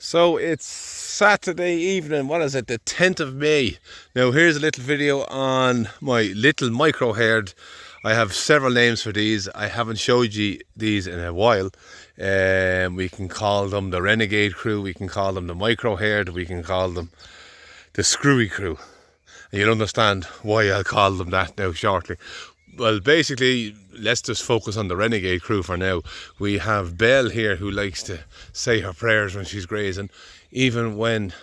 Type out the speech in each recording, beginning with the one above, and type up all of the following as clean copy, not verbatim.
So it's Saturday evening, what is it, the 10th of May. Now here's a little video on my little micro herd. I have several names for these. I haven't showed you these in a while. We can call them the renegade crew, we can call them the micro herd, we can call them the screwy crew. And you'll understand why I'll call them that now shortly. Well, basically, let's just focus on the renegade crew for now. We have Belle here, who likes to say her prayers when she's grazing. Even when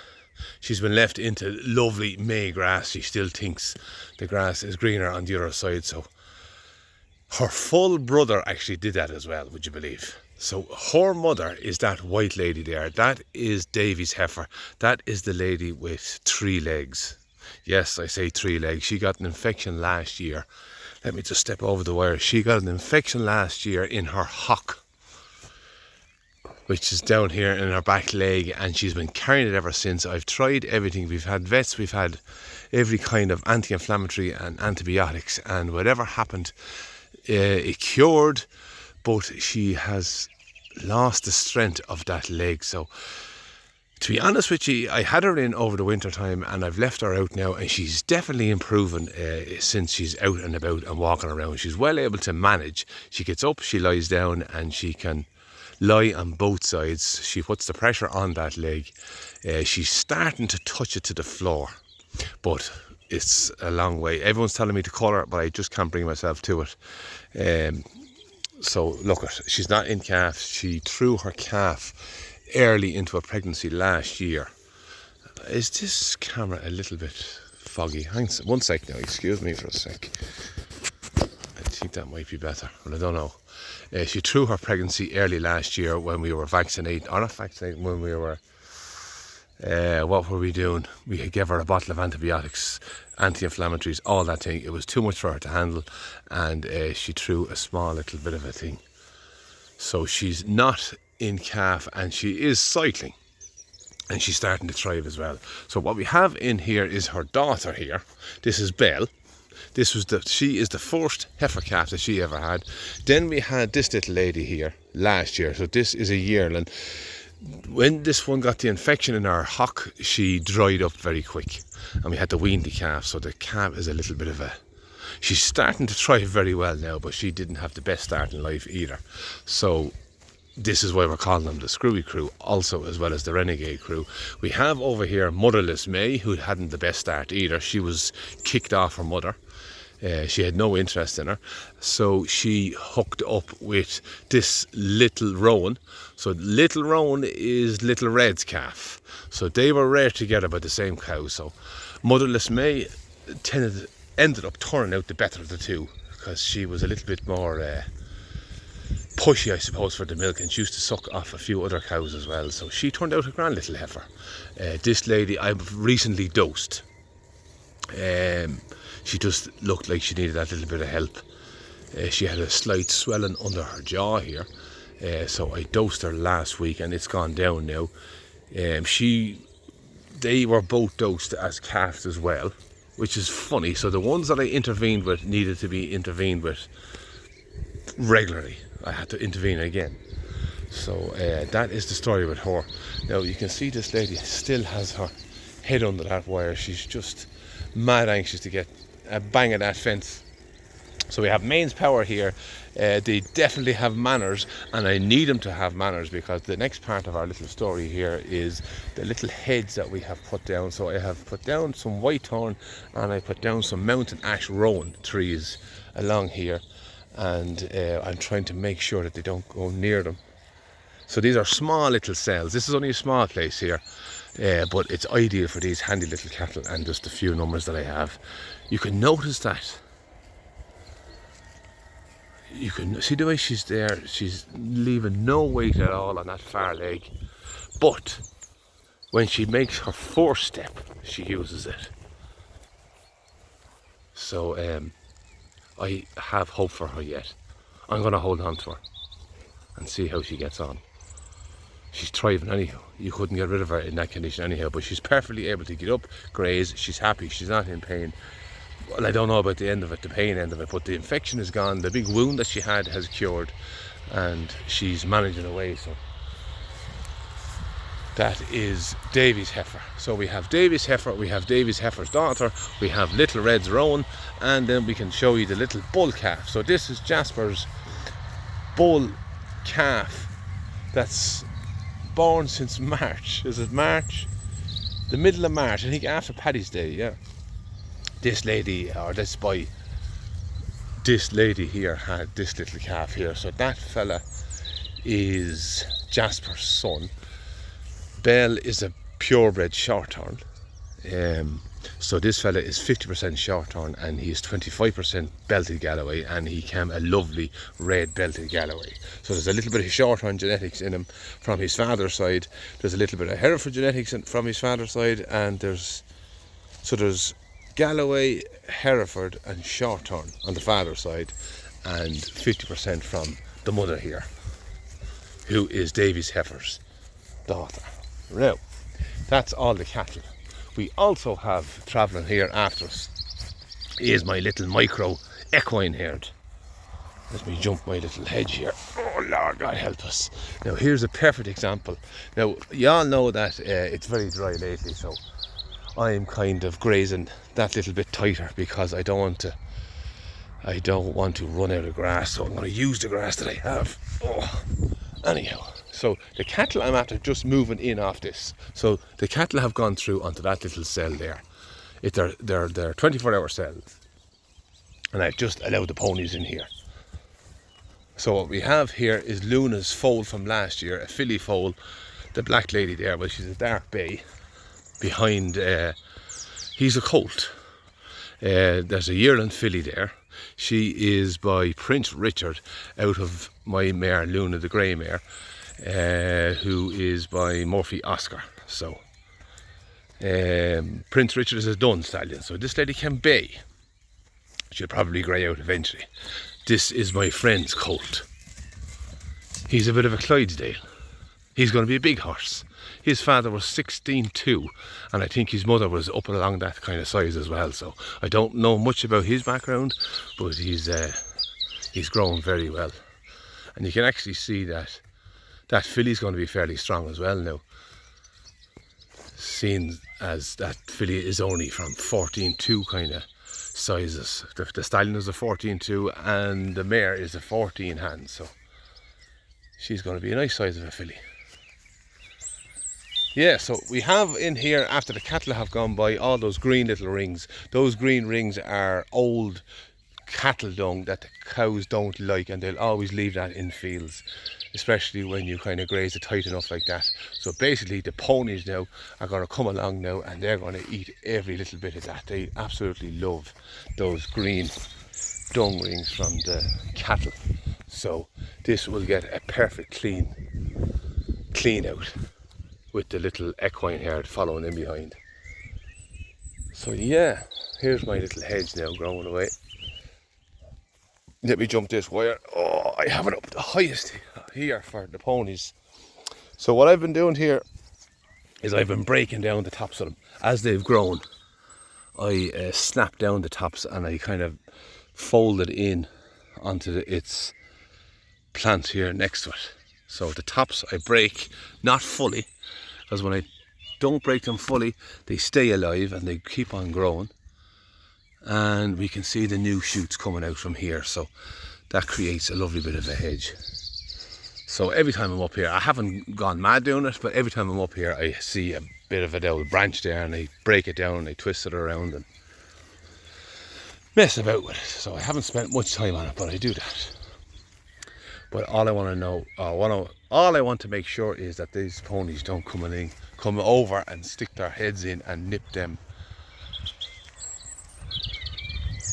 she's been left into lovely May grass, she still thinks the grass is greener on the other side. So her full brother actually did that as well, would you believe? So her mother is that white lady there. That is Davy's heifer. That is the lady with 3 legs. Yes, I say 3 legs. She got an infection last year. Let me just step over the wire. She got an infection last year in her hock, which is down here in her back leg, and she's been carrying it ever since. I've tried everything. We've had vets, we've had every kind of anti-inflammatory and antibiotics, and whatever happened, it cured, but she has lost the strength of that leg. So to be honest with you, I had her in over the winter time and I've left her out now, and she's definitely improving since she's out and about and walking around. She's well able to manage. She gets up, she lies down, and she can lie on both sides. She puts the pressure on that leg. She's starting to touch it to the floor, but it's a long way. Everyone's telling me to call her, but I just can't bring myself to it. So look, she's not in calf. She threw her calf early into a pregnancy last year. Is this camera a little bit foggy? Hang on one sec now, excuse me for a sec. I think that might be better, but I don't know. She threw her pregnancy early last year when we were vaccinating, or not vaccinating, when we were, what were we doing? We gave her a bottle of antibiotics, anti-inflammatories, all that thing. It was too much for her to handle, and she threw a small little bit of a thing. So she's not in calf, and she is cycling, and she's starting to thrive as well. So what we have in here is her daughter here. This is Belle. She is the first heifer calf that she ever had. Then we had this little lady here last year. So this is a yearling. When this one got the infection in her hock, she dried up very quick, and we had to wean the calf. So the calf is a little bit of a, she's starting to thrive very well now, but she didn't have the best start in life either. So this is why we're calling them the screwy crew, also, as well as the renegade crew. We have over here motherless May, who hadn't the best start either. She was kicked off her mother. She had no interest in her, so she hooked up with this little roan. So little roan is little Red's calf, so they were reared together by the same cow. So motherless May ended up turning out the better of the two, because she was a little bit more pushy, I suppose, for the milk, and she used to suck off a few other cows as well. So she turned out a grand little heifer. This lady I've recently dosed. She just looked like she needed that little bit of help. She had a slight swelling under her jaw here, so I dosed her last week, and it's gone down now. They were both dosed as calves as well, which is funny. So the ones that I intervened with needed to be intervened with regularly. I had to intervene again. So that is the story with her. Now you can see this lady still has her head under that wire. She's just mad anxious to get a bang at that fence. So we have mains power here. They definitely have manners, and I need them to have manners, because the next part of our little story here is the little heads that we have put down. So I have put down some whitethorn, and I put down some mountain ash rowan trees along here, and I'm trying to make sure that they don't go near them. So these are small little cells. This is only a small place here, but it's ideal for these handy little cattle and just the few numbers that I have. You can notice that. You can see the way she's there. She's leaving no weight at all on that far leg. But when she makes her first step, she uses it. So I have hope for her yet. I'm going to hold on to her and see how she gets on. She's thriving anyhow. You couldn't get rid of her in that condition anyhow, but she's perfectly able to get up, graze. She's happy, she's not in pain. Well, I don't know about the end of it, the pain end of it, but the infection is gone. The big wound that she had has cured, and she's managing away. So That is Davy's heifer. So we have Davy's heifer, we have Davy's heifer's daughter, we have little Red's roan, and then we can show you the little bull calf. So this is Jasper's bull calf that's born since March. Is it March? The middle of March, I think after Paddy's Day, yeah. This lady, or this boy, this lady here had this little calf here. So that fella is Jasper's son. Bell is a purebred shorthorn. So this fella is 50% shorthorn and he's 25% belted Galloway, and he came a lovely red belted Galloway. So there's a little bit of shorthorn genetics in him from his father's side. There's a little bit of Hereford genetics from his father's side, and there's Galloway, Hereford and shorthorn on the father's side, and 50% from the mother here, who is Davy's heifer's daughter. Now, that's all the cattle. We also have, travelling here after us, is my little micro equine herd. Let me jump my little hedge here. Oh Lord God help us. Now here's a perfect example. Now you all know that it's very dry lately, so I'm kind of grazing that little bit tighter because I don't want to run out of grass, so I'm going to use the grass that I have. Oh, anyhow. So the cattle I'm after just moving in off this. So the cattle have gone through onto that little cell there. They're 24-hour cells. And I've just allowed the ponies in here. So what we have here is Luna's foal from last year, a filly foal. The black lady there, well, she's a dark bay. Behind, he's a colt. There's a yearling filly there. She is by Prince Richard out of my mare Luna, the grey mare. Who is by Murphy Oscar. So Prince Richard is a dun stallion, so this lady can bay. She'll probably grey out eventually. This is my friend's colt. He's a bit of a Clydesdale. He's going to be a big horse. His father was 16'2", and I think his mother was up along that kind of size as well. So I don't know much about his background, but he's grown very well, and you can actually see that filly's going to be fairly strong as well now, seeing as that filly is only from 14'2" kind of sizes. The stallion is a 14'2" and the mare is a 14 hand, so she's going to be a nice size of a filly. Yeah, so we have in here, after the cattle have gone by, all those green little rings. Those green rings are old cattle dung that the cows don't like, and they'll always leave that in fields, especially when you kind of graze it tight enough like that. So basically the ponies now are going to come along now, and they're going to eat every little bit of that. They absolutely love those green dung rings from the cattle. So this will get a perfect clean out with the little equine herd following in behind. So yeah, here's my little hedge now growing away. Let me jump this wire. Oh, I have it up the highest here for the ponies. So what I've been doing here is I've been breaking down the tops of them. As they've grown, I snap down the tops and I kind of fold it in onto its plant here next to it. So the tops I break, not fully, because when I don't break them fully, they stay alive and they keep on growing. And we can see the new shoots coming out from here, so that creates a lovely bit of a hedge. So every time I'm up here, I haven't gone mad doing it, but every time I'm up here I see a bit of an old branch there, and I break it down and I twist it around and mess about with it. So I haven't spent much time on it, but I do that. But all I want to know, all I want to make sure is that these ponies don't come over and stick their heads in and nip them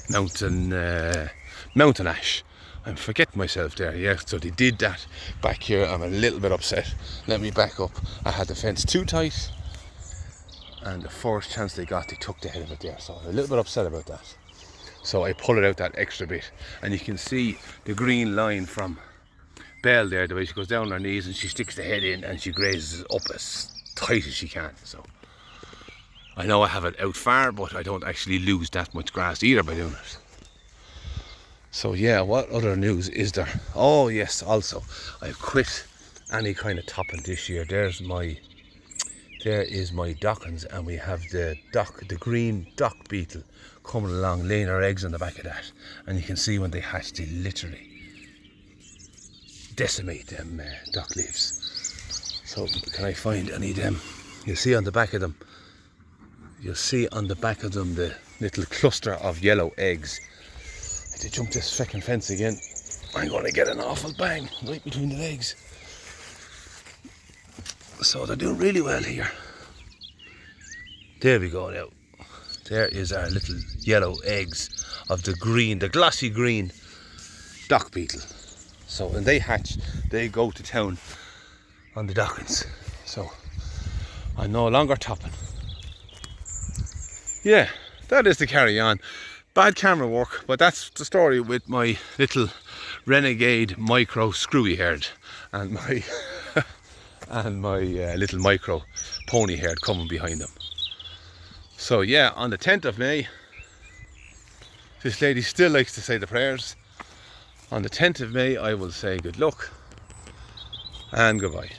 mountain ash. I'm forgetting myself there. Yeah, so they did that back here. I'm a little bit upset. Let me back up. I had the fence too tight, and the first chance they got, they took the head of it there. So I'm a little bit upset about that. So I pull it out that extra bit, and you can see the green line from Belle there, the way she goes down on her knees and she sticks the head in and she grazes it up as tight as she can. So I know I have it out far, but I don't actually lose that much grass either by doing it. So yeah, what other news is there? Oh yes, also I've quit any kind of topping this year. There's my There is my dockins, and we have the green dock beetle coming along, laying her eggs on the back of that. And you can see when they hatch, they literally decimate them dock leaves. So can I find any of them? You'll see on the back of them. You'll see on the back of them the little cluster of yellow eggs. I have to jump this fucking fence again. I'm going to get an awful bang right between the legs. So they're doing really well here. There we go now. There is our little yellow eggs of the green, the glossy green dock beetle. So when they hatch, they go to town on the dockins. So I'm no longer topping. Yeah, that is the carry on. Bad camera work, but that's the story with my little renegade micro screwy herd and my little micro pony herd coming behind them. So yeah, on the 10th of May, this lady still likes to say the prayers. On the 10th of May, I will say good luck and goodbye.